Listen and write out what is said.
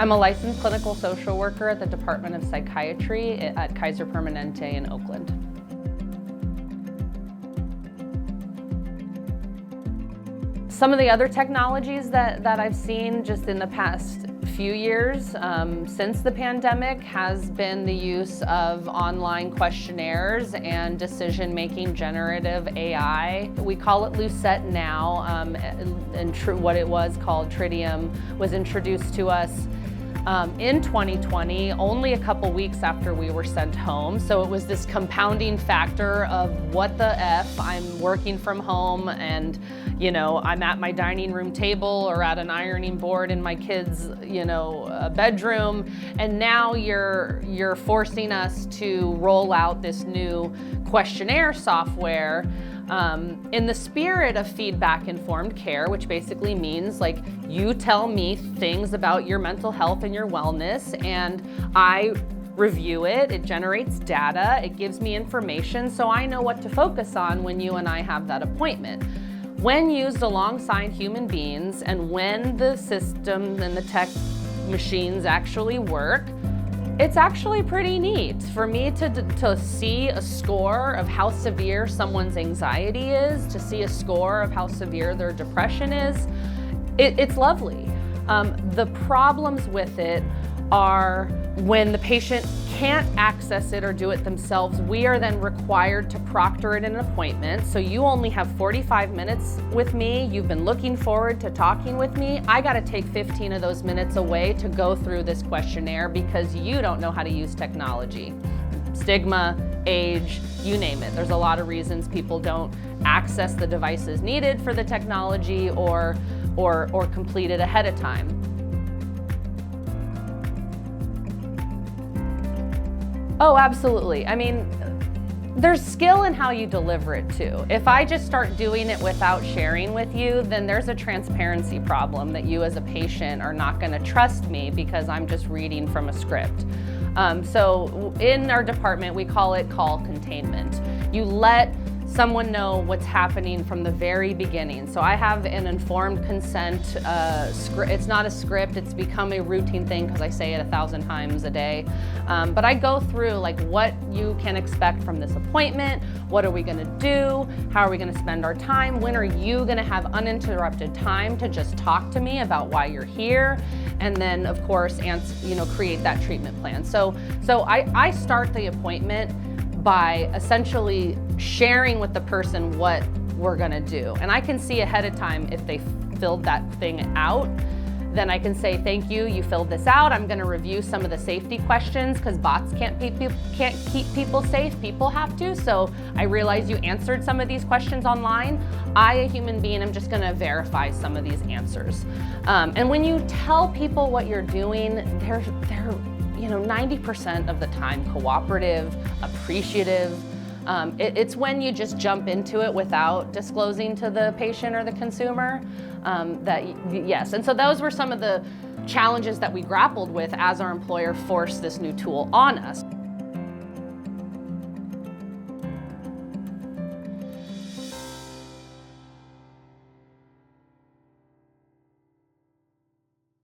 I'm a licensed clinical social worker at the Department of Psychiatry at Kaiser Permanente in Oakland. Some of the other technologies that I've seen just in the past few years since the pandemic has been the use of online questionnaires and decision-making generative AI. We call it Lucette now, and what it was called Tritium was introduced to us in 2020, only a couple weeks after we were sent home. So it was this compounding factor of what the F, I'm working from home and, you know, I'm at my dining room table or at an ironing board in my kids', you know, bedroom. And now you're forcing us to roll out this new questionnaire software in the spirit of feedback-informed care, which basically means like you tell me things about your mental health and your wellness, and I review it, it generates data, it gives me information, so I know what to focus on when you and I have that appointment. When used alongside human beings and when the system and the tech machines actually work, it's actually pretty neat for me to see a score of how severe someone's anxiety is, to see a score of how severe their depression is. It's lovely. The problems with it are when the patient can't access it or do it themselves, we are then required to proctor it in an appointment. So you only have 45 minutes with me. You've been looking forward to talking with me. I got to take 15 of those minutes away to go through this questionnaire because you don't know how to use technology. Stigma, age, you name it. There's a lot of reasons people don't access the devices needed for the technology or complete it ahead of time. Oh, absolutely. I mean, there's skill in how you deliver it too. If I just start doing it without sharing with you, then there's a transparency problem that you as a patient are not going to trust me because I'm just reading from a script. So in our department, we call it call containment. You let someone know what's happening from the very beginning. So I have an informed consent script. It's not a script, it's become a routine thing because I say it 1,000 times a day. But I go through like what you can expect from this appointment, what are we gonna do, how are we gonna spend our time, when are you gonna have uninterrupted time to just talk to me about why you're here, and then of course, create that treatment plan. So I start the appointment by essentially sharing with the person what we're gonna do. And I can see ahead of time if they filled that thing out, then I can say, thank you, you filled this out. I'm gonna review some of the safety questions because bots can't keep people safe, people have to. So I realize you answered some of these questions online. I, a human being, am just gonna verify some of these answers. And when you tell people what you're doing, they're 90% of the time cooperative, appreciative. It's when you just jump into it without disclosing to the patient or the consumer yes. And so those were some of the challenges that we grappled with as our employer forced this new tool on us.